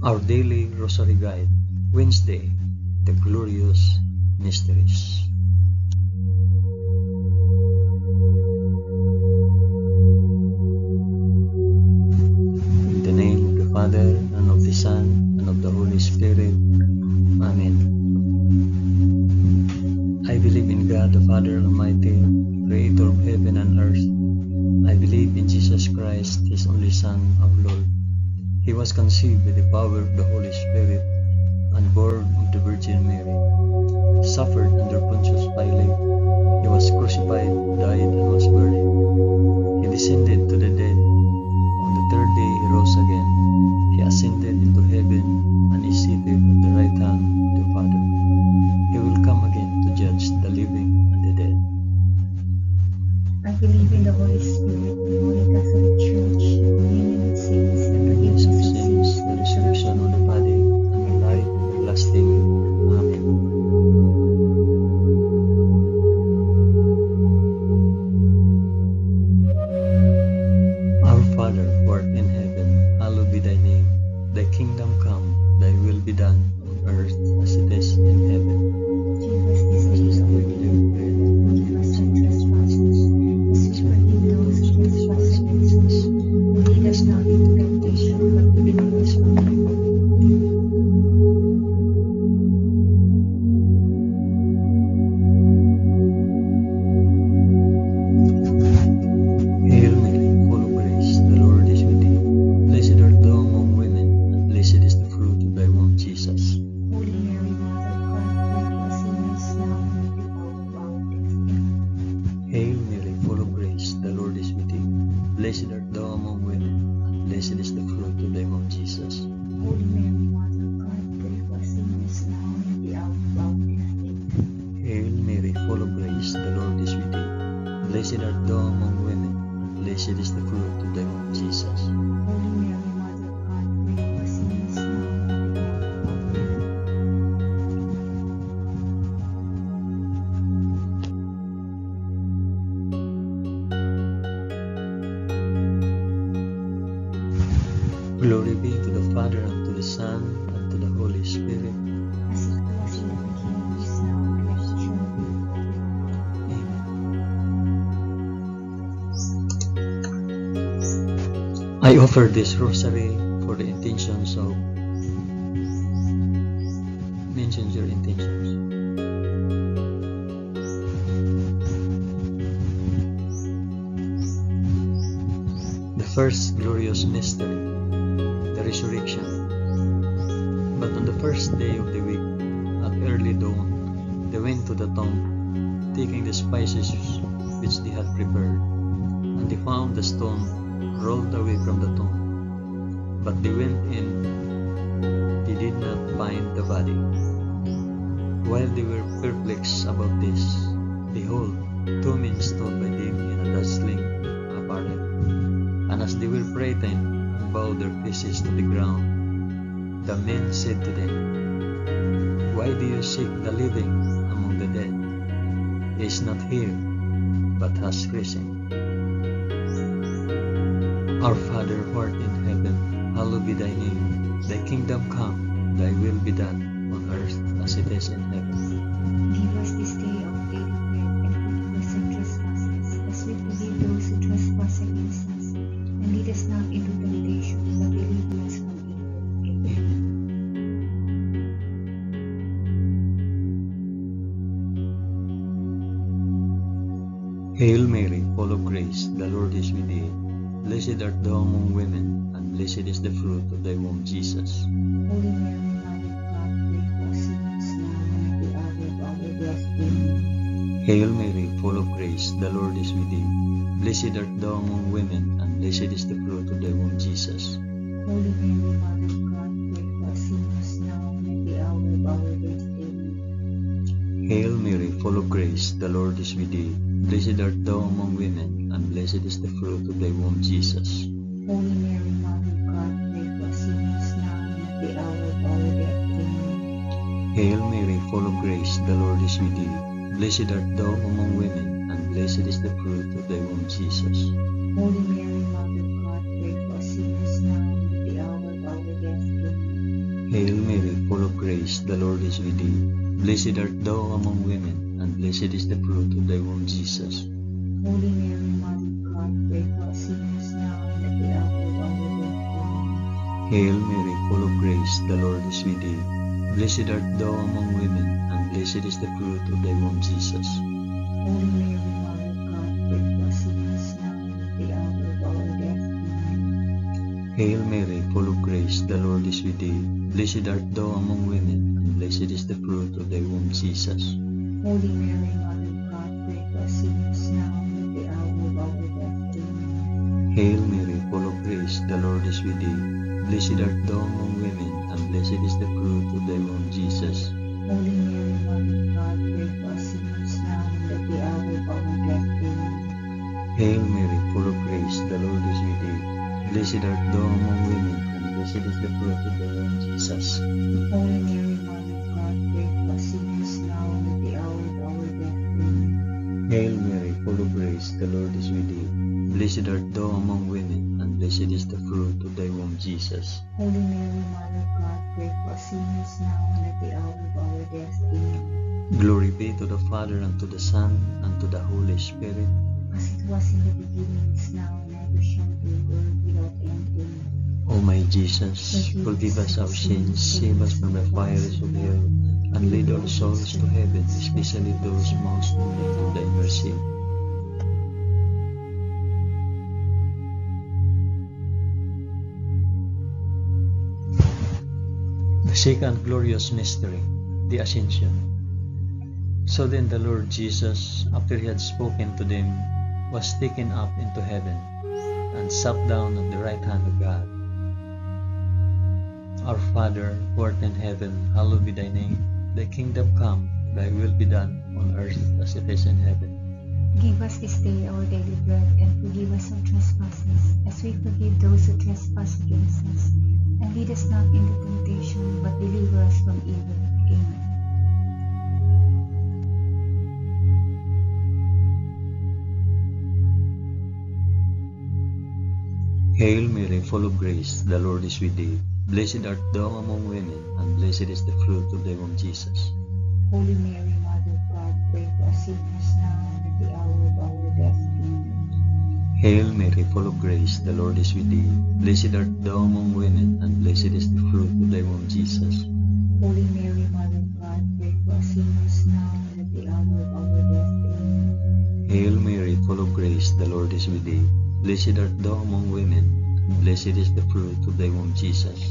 Our Daily Rosary Guide, Wednesday, the Glorious Mysteries. In the name of the Father, and of the Son, and of the Holy Spirit. Amen. I believe in God, the Father Almighty, Creator of heaven and earth. I believe in Jesus Christ, His only Son, our Lord. He was conceived by the power of the Holy Spirit and born of the Virgin Mary. Suffered under Pontius Pilate. He was crucified, died, and was buried. He descended to the dead. On the third day he rose again. He ascended into heaven and is seated at the right hand of the Father. He will come again to judge the living and the dead. I believe in the Holy Spirit, the Holy Catholic Church, the communion of saints, the forgiveness of sins, The resurrection of the body, and the life everlasting. Amen. Our Father, who art in heaven, hallowed be thy name. Thy kingdom come, thy will be done, on earth as it is in heaven. Give us this day our daily bread, and forgive us our trespasses, as we forgive those who trespass against us. And lead us not into temptation, but deliver us from evil. Hail Mary, full of grace, the Lord is with thee. Blessed art thou among women, and blessed is the fruit of thy womb, Jesus. Holy Mary, Mother of God, pray for us sinners, now and at the hour of our death. Amen. Hail Mary, full of grace, the Lord is with thee. Blessed art thou among women, and blessed is the fruit of thy womb, Jesus. Holy Mary, Mother of God, pray for us sinners, now and at the hour of our death. Amen. Hail Mary, full of grace, the Lord is with thee. Blessed art thou among women, and blessed is the fruit of thy womb, Jesus. Holy Mary, Mother of God, pray for us sinners, now and at the hour of our death. Glory be to the Father, and to the Son, and to the Holy Spirit. As it was in the beginning, is now, and ever shall be, forever. Amen. I offer this rosary for the intentions of... Mention your intentions. The first glorious mystery, the resurrection. But on the first day of the week, at early dawn, they went to the tomb, taking the spices which they had prepared, and they found the stone rolled away from the tomb. But they went in, they did not find the body. While they were perplexed about this, behold, two men stood by them in a dazzling apparel. And as they were frightened and bowed their faces to the ground, the men said to them, Why do you seek the living among the dead? He is not here, but has risen. Our Father who art in heaven, hallowed be thy name. Thy kingdom come, thy will be done, on earth as it is in heaven. Give us this day our daily bread, and forgive us our trespasses, as we forgive those who trespass against us. And lead us not into temptation, but deliver us from evil. Amen. Amen. Hail Mary, full of grace, the Lord is with thee. Blessed art thou among women, and blessed is the fruit of thy womb, Jesus. Holy Mary, Mother of God, pray for us sinners, now and at the hour of our death. Amen. Hail Mary, full of grace, the Lord is with thee. Blessed art thou among women, and blessed is the fruit of thy womb, Jesus. Holy Mary, Mother of God, pray for us sinners, now and at the hour of our death. Amen. Hail Mary, full of grace, the Lord is with thee. Blessed art thou among women, and blessed is the fruit of thy womb, Jesus. Holy Mary, Mother of God, pray for us sinners, now and at the hour of our death. Amen. Hail Mary, full of grace, the Lord is with thee. Blessed art thou among women, and blessed is the fruit of thy womb, Jesus. Holy Mary, Mother of God, pray for us sinners now and at the hour of our death. Amen. Hail Mary, full of grace, the Lord is with thee. Blessed art thou among women, and blessed is the fruit of thy womb, Jesus. Holy Mary, Mother of God, pray for us sinners now and at the hour of our death. Amen. Hail Mary, full of grace, the Lord is with thee. Blessed art thou among women, and blessed is the fruit of thy womb, Jesus. Holy Mary, Mother of God, pray for us sinners now and at the hour of our death. Amen. Hail Mary, full of grace, the Lord is with thee. Blessed art thou among women, and blessed is the fruit of thy womb, Jesus. Holy Mary, Mother of God, pray for us sinners now and at the hour of our death. Amen. Hail Mary, full of grace, the Lord is with thee. Blessed art thou among women, and blessed is the fruit of thy womb, Jesus. Holy Mary, Mother of God, pray for us sinners now and at the hour of our death. Amen. Hail Mary, full of grace, the Lord is with thee. Blessed art thou among women, and blessed is the fruit of thy womb, Jesus. Holy Mary, Mother of God, pray for us sinners now and at the hour of our death. Amen. Hail Mary, full of grace, the Lord is with thee. Blessed art thou among women, and blessed is the fruit of thy womb, Jesus. Holy Mary, Mother of God, pray for us sinners now and at the hour of our death. Amen. Glory be to the Father, and to the Son, and to the Holy Spirit. As it was in the beginning, is now, and ever shall be, world without end. Amen. O my Jesus, forgive us our sins, save us from the fires of hell, and lead all souls to heaven, especially those most in need of thy mercy. The second glorious mystery, the Ascension. So then the Lord Jesus, after he had spoken to them, was taken up into heaven, and sat down on the right hand of God. Our Father, who art in heaven, hallowed be thy name. Thy kingdom come, thy will be done, on earth as it is in heaven. Give us this day our daily bread, and forgive us our trespasses, as we forgive those who trespass against us. And lead us not into temptation, but deliver us from evil. Amen. Hail Mary, full of grace, the Lord is with thee. Blessed art thou among women, and blessed is the fruit of thy womb, Jesus. Holy Mary, Mother of God, pray for us sinners now and at the hour of our death. Amen. Hail Mary, full of grace, the Lord is with thee. Blessed art thou among women, and blessed is the fruit of thy womb, Jesus. Holy Mary, Mother of God, pray for us sinners now and at the hour of our death. Amen. Hail Mary, full of grace, the Lord is with thee. Blessed art thou among women, and blessed is the fruit of thy womb, Jesus.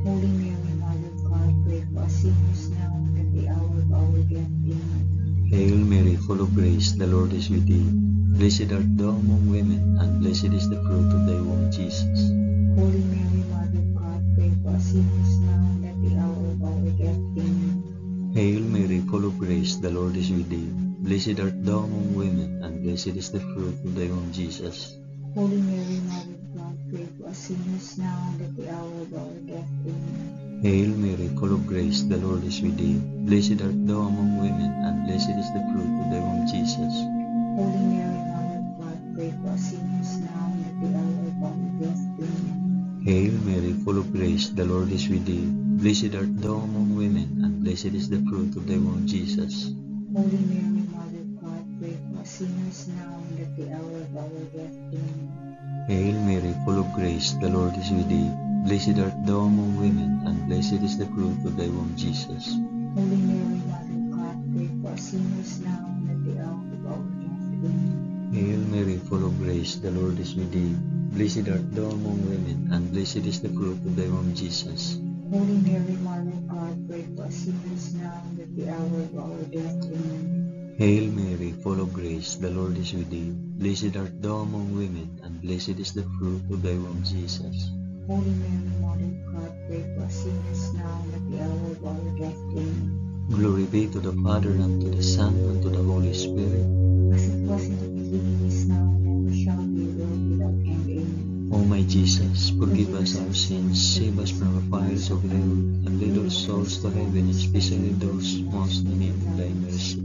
Holy Mary, Mother of God, pray for us sinners now and at the hour of our death. Amen. Hail Mary, full of grace, the Lord is with thee. Blessed art thou among women, and blessed is the fruit of thy womb, Jesus. Holy Mary, Mother of God, pray for us sinners now and at the hour of our death. Amen. Hail Mary, full of grace, the Lord is with thee. Blessed art thou among women, and blessed is the fruit of thy womb, Jesus. Holy Mary, Mother of God, pray for us sinners now and at the hour of our death. Amen. Hail Mary, full of grace, the Lord is with thee. Blessed art thou among women, and blessed is the fruit of thy womb, Jesus. Holy Mary, Mother of God, pray for us sinners now and at the hour of our death. Amen. Hail Mary, full of grace, the Lord is with thee. Blessed art thou among women, and blessed is the fruit of thy womb, Jesus. Holy Mary, Mother of God, pray for us sinners now and at the hour of our death. Amen. Hail Mary, full of grace, the Lord is with thee. Blessed art thou among women, and blessed is the fruit of thy womb, Jesus. Holy Mary, Mother of God, pray for us sinners now and at the hour of our death. Amen. Hail Mary, full of grace, the Lord is with thee. Blessed art thou among women, and blessed is the fruit of thy womb, Jesus. Holy Mary, Mother of God, pray for us sinners now and at the hour of our death. Amen. Hail Mary, full of grace, the Lord is with thee. Blessed art thou among women, and blessed is the fruit of thy womb, Jesus. Holy Mary, Mother of God, pray for us sinners now and at the hour of our death. Amen. Glory be to the Father, and to the Son, and to the Holy Spirit. As it was in the beginning, is now, and ever shall be, world without end. Amen. O my Jesus, forgive us our sins, save us from the fires of hell, and lead all souls to heaven, especially those most in need of thy mercy.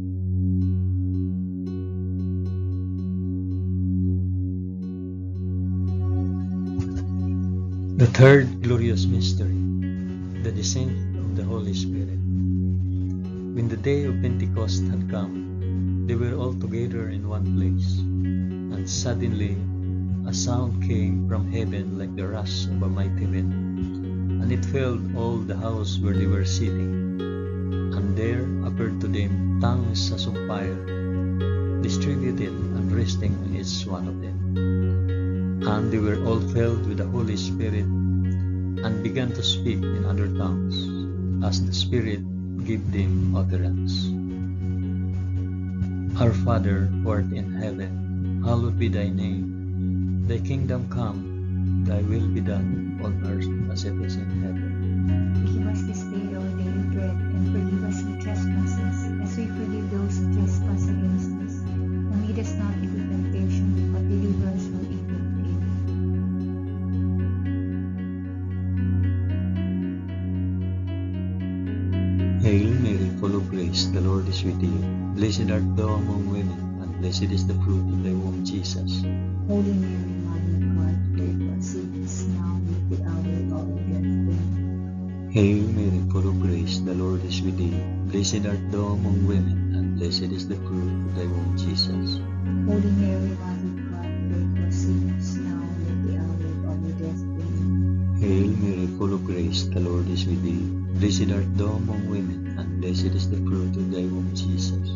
The third glorious mystery, the descent Holy Spirit. When the day of Pentecost had come, they were all together in one place, and suddenly a sound came from heaven like the rush of a mighty wind, and it filled all the house where they were sitting. And there appeared to them tongues as of fire, distributed and resting on each one of them. And they were all filled with the Holy Spirit, and began to speak in other tongues, as the Spirit gave them utterance. Our Father, who art in heaven, hallowed be thy name. Thy kingdom come, thy will be done on earth as it is in heaven. Give us this day our daily bread, and forgive us our trespasses, as we forgive those who trespass against us. And lead us not into temptation, but deliver us from evil. Amen. Hail Mary, full of grace, the Lord is with you. Blessed art thou among women, and blessed is the fruit of thy womb, Jesus. Holy Mary, Mother of God, pray for us sinners now and at the hour of our death. Amen. Hail Mary, full of grace, the Lord is with thee. Blessed art thou among women, and blessed is the fruit of thy womb, Jesus. Holy Mary, Mother of God, pray for us sinners now and at the hour of our death. Amen. Hail Mary, full of grace, the Lord is with thee. Blessed art thou among women, and blessed is the fruit of thy womb, Jesus.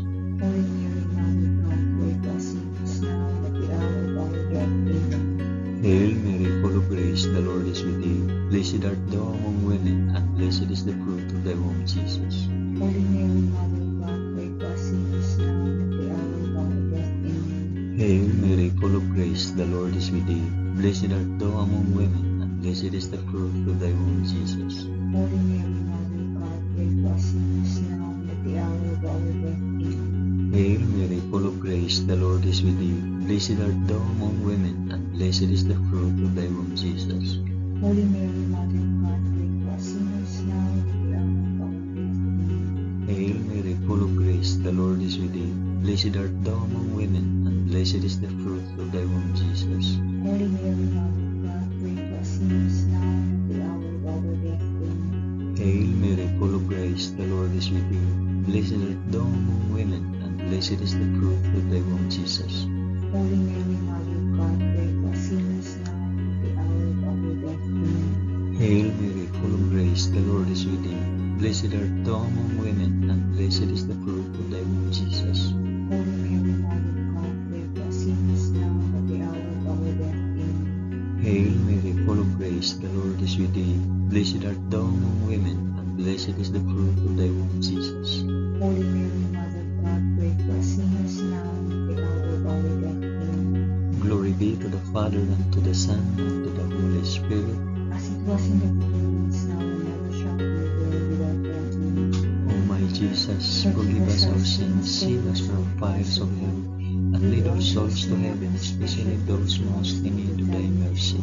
Holy Mary, Mother of God, pray for us sinners now and at the hour of our death. Amen. Hail Mary, full of grace, the Lord is with thee. Blessed art thou among women, and blessed is the fruit of thy womb, Jesus. Holy Mary, Mother of God, pray for us sinners now and at the hour of our death. Amen. Hail Mary, full of grace, the Lord is with thee. Blessed art thou among women, and blessed is the fruit of thy womb, Jesus. Holy Mary, Mother of God, pray for us sinners now and at the hour of our death. Amen. Hail Mary, full of grace, the Lord is with thee. Blessed art thou among women, and blessed is the fruit of thy womb, Jesus. Holy Mary, Mother of God, pray for us sinners now and at the hour of our death. Amen. Hail Mary, full of grace, the Lord is with thee. Blessed art thou among women, and blessed is the fruit of thy womb, Jesus. Holy Mary, Mother of God, pray for us sinners now and at the hour of our death. Amen. Hail Mary, full of grace, the Lord is with thee. Blessed art thou among women, and blessed is the fruit of thy womb, Jesus. Holy Mary, Mother of God, pray for us sinners now and at the hour of our death. Amen. Hail Mary, full of grace, the Lord is with thee. Blessed art thou among women, and blessed is the fruit of thy womb, Jesus. Holy Mary, Mother of God, pray for us sinners now and at the hour of our death. Amen. Hail Mary, full of grace, the Lord is with thee. Blessed art thou among women, and blessed is the fruit of thy womb, Jesus. Holy Mary, Mother of God, pray for us sinners now and at the hour of our death. Amen. Glory be to the Father, and to the Son, and to the Holy Spirit. As it was in the beginning, is now, and ever shall be, world without end. Amen. O my Jesus, forgive us our sins, save us from fires of hell, and lead our souls to heaven, especially those most in need of thy mercy.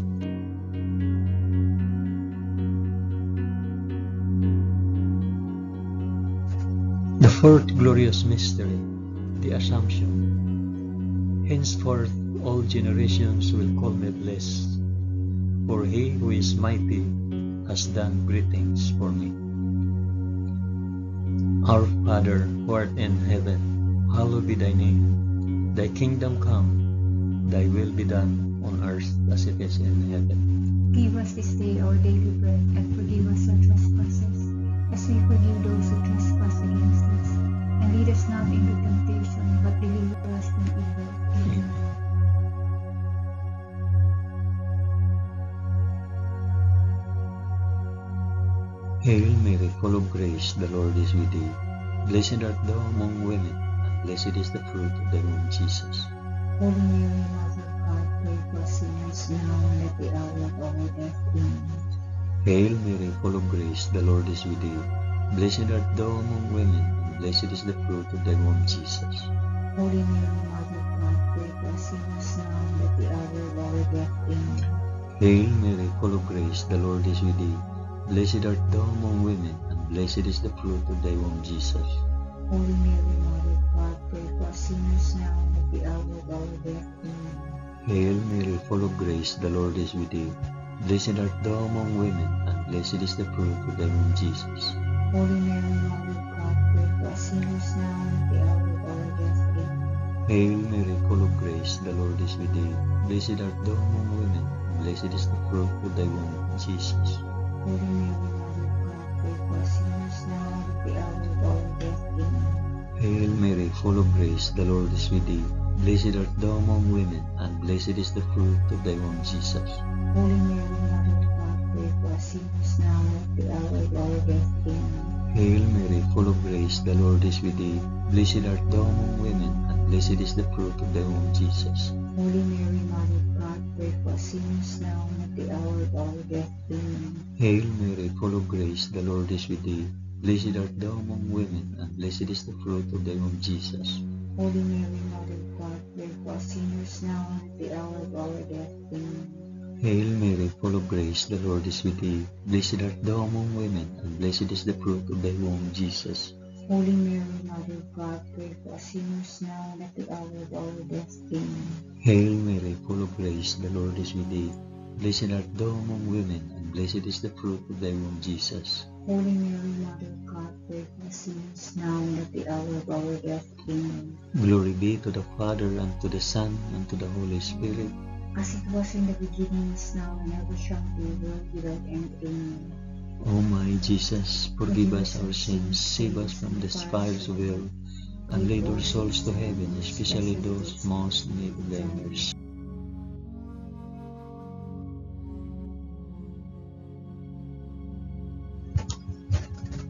The fourth glorious mystery, the Assumption. Henceforth all generations will call me blessed, for he who is mighty has done great things for me. Our Father, who art in heaven, hallowed be thy name. Thy kingdom come, thy will be done on earth as it is in heaven. Give us this day our daily bread, and forgive us our trespasses, as we forgive those who trespass against us. And lead us not into temptation, but deliver us from evil. Amen. Hail Mary, full of grace, the Lord is with thee. Blessed art thou among women, and blessed is the fruit of thy womb, Jesus. Holy Mary, Mother of God, pray for us sinners now and at the hour of our death. Amen. Hail Mary, full of grace, the Lord is with thee. Blessed art thou among women, and blessed is the fruit of thy womb, Jesus. Holy Mary, Mother of God, pray for us sinners now and at the hour of our death. Amen. Hail Mary, full of grace, the Lord is with thee. Blessed art thou among women, and blessed is the fruit of thy womb, Jesus. Holy Mary, Mother of God, pray for us sinners now and at the hour of our death. Amen. Hail Mary, full of grace, the Lord is with thee. Blessed art thou among women, and blessed is the fruit of thy womb, Jesus. Holy Mary, Mother of God, pray for us sinners now and at the hour of our death. Amen. Hail Mary, full of grace, the Lord is with thee. Blessed art thou among women, and blessed is the fruit of thy womb, Jesus. Holy Mary, Mother of God, pray for us sinners now and at the hour of our death. Amen. Hail Mary, full of grace, the Lord is with thee. Blessed art thou among women, and blessed is the fruit of thy womb, Jesus. Holy Mary, Mother of God, pray for us sinners now and at the hour of our death. Amen. Hail Mary, full of grace, the Lord is with thee. Blessed art thou among women, and blessed is the fruit of thy womb, Jesus. Holy Mary, Mother of God, pray for us sinners now and at the hour of our death. Amen. Hail Mary, full of grace, the Lord is with thee. Blessed art thou among women, and blessed is the fruit of thy womb, Jesus. Holy Mary, Mother of God, pray for us sinners now and at the hour of our death. Amen. Hail Mary, full of grace, the Lord is with thee. Blessed art thou among women, and blessed is the fruit of thy womb, Jesus. Holy Mary, Mother of God, pray for us sinners now and at the hour of our death. Amen. Hail Mary, full of grace, the Lord is with thee. Blessed art thou among women, and blessed is the fruit of thy womb, Jesus. Holy Mary, Mother of God, pray for us sinners now and at the hour of our death. Amen. Glory be to the Father, and to the Son, and to the Holy Spirit. As it was in the beginning, is now, and ever shall be, world without end. Amen. O my Jesus, forgive us our sins, save us from the fires of hell, and lead our souls to heaven, especially those most in need of thy mercy.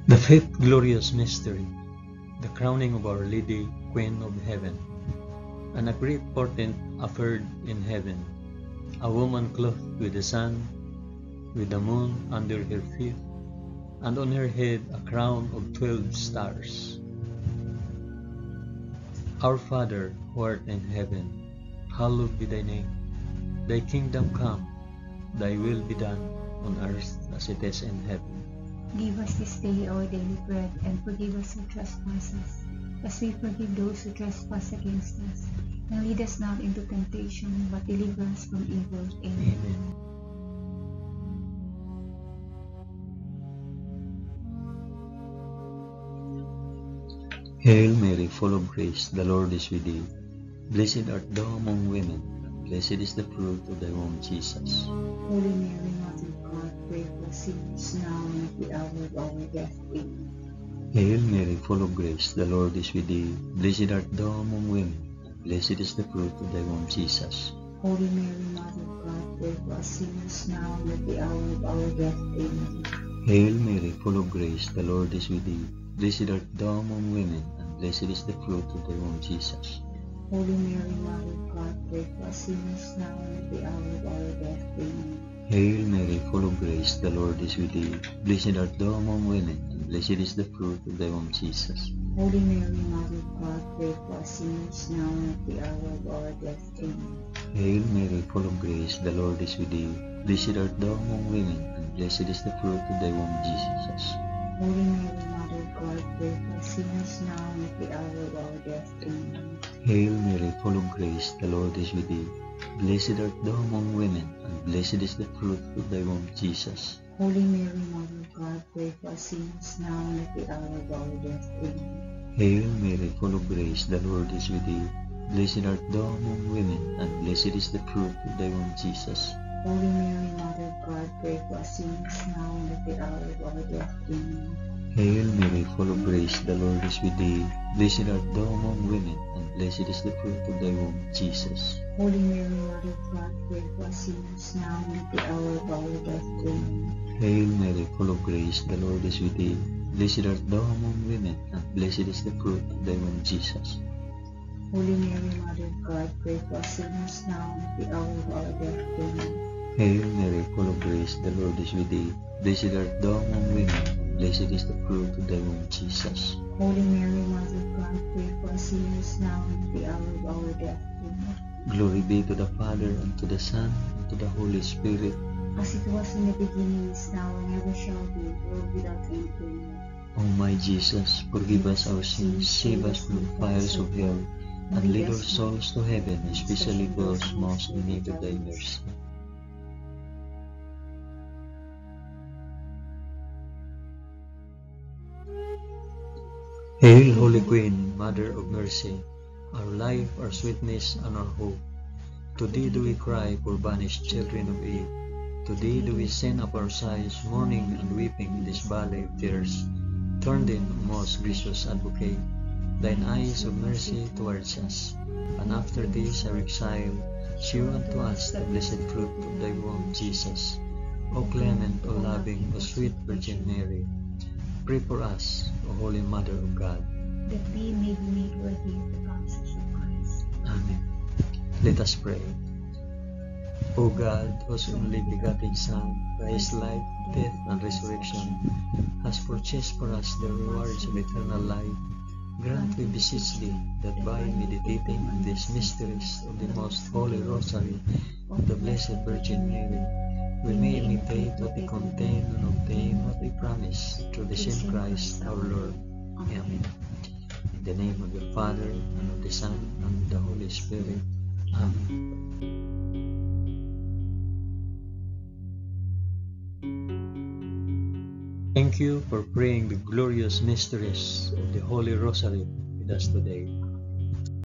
The fifth glorious mystery, the crowning of Our Lady, Queen of Heaven. And a great portent occurred in heaven, a woman clothed with the sun, with the moon under her feet, and on her head a crown of 12 stars. Our Father, who art in heaven, hallowed be thy name. Thy kingdom come, thy will be done, on earth as it is in heaven. Give us this day our daily bread, and forgive us our trespasses, as we forgive those who trespass against us. And lead us not into temptation, but deliver us from evil. Amen. Amen. Hail Mary, full of grace, the Lord is with thee. Blessed art thou among women, and blessed is the fruit of thy womb, Jesus. Holy Mary, Mother of God, pray for us sinners now and at the hour of our death. Amen. Hail Mary, full of grace, the Lord is with thee. Blessed art thou among women, and blessed is the fruit of thy womb, Jesus. Holy Mary, Mother of God, pray for us sinners now and at the hour of our death. Amen. Hail Mary, full of grace, the Lord is with thee. Blessed art thou among women, and blessed is the fruit of thy womb, Jesus. Holy Mary, Mother of God, pray for us sinners now and at the hour of our death. Amen. Hail Mary, full of grace, the Lord is with thee. Blessed art thou among women, and blessed is the fruit of thy womb, Jesus. Holy Mary, Mother of God, pray for us sinners now and at the hour of our death. Amen. Hail Mary, full of grace, the Lord is with thee. Blessed art thou among women, and blessed is the fruit of thy womb, Jesus. Holy Mary, Mother of God, pray for us sinners now and at the hour of our death. Amen. Hail Mary, full of grace, the Lord is with thee. Blessed art thou among women, and blessed is the fruit of thy womb, Jesus. Holy Mary, Mother of God, pray for us sinners now and at the hour of our death. Amen. Hail Mary, full of grace, the Lord is with thee. Blessed art thou among women, and blessed is the fruit of thy womb, Jesus. Holy Mary, Mother of God, pray for us sinners now and at the hour of our death. Amen. Hail Mary, full of grace, the Lord is with thee. Blessed art thou among women, and blessed is the fruit of thy womb, Jesus. Holy Mary, Mother of God, pray for us sinners now and at the hour of our death. Amen. Hail Mary, full of grace, the Lord is with thee. Blessed art thou among women, and blessed is the fruit of thy womb, Jesus. Holy Mary, Mother of God, pray for us sinners now and at the hour of our death. Amen. Hail Mary, full of grace, the Lord is with thee. Blessed art thou among women, and blessed is the fruit of thy womb, Jesus. Holy Mary, Mother of God, pray for us sinners now and at the hour of our death. Amen. Glory be to the Father, and to the Son, and to the Holy Spirit. As it was in the beginning, is now, and ever shall be, world without end. Amen. O my Jesus, forgive us our sins, save us from the fires of hell, and lead our souls to heaven, especially those most in need of thy mercy. Hail, Holy Queen, Mother of Mercy, our life, our sweetness, and our hope. To thee do we cry, poor banished children of Eve. To thee do we send up our sighs, mourning and weeping in this valley of tears. Turn then, O most gracious Advocate, thine eyes of mercy towards us, and after this our exile, shew unto us the blessed fruit of thy womb, Jesus. O clement, O loving, O sweet Virgin Mary, pray for us, O Holy Mother of God, that we may be made worthy of the promises of Christ. Amen. Let us pray. O God, whose only begotten Son, by his life, death, and resurrection, has purchased for us the rewards of eternal life, grant, we beseech thee, that by meditating on these mysteries of the most holy Rosary of the Blessed Virgin Mary, we may imitate what they contain and obtain what they promise, through the same Christ our Lord. Amen. In the name of the Father, and of the Son, and of the Holy Spirit. Amen. Thank you for praying the glorious mysteries of the Holy Rosary with us today.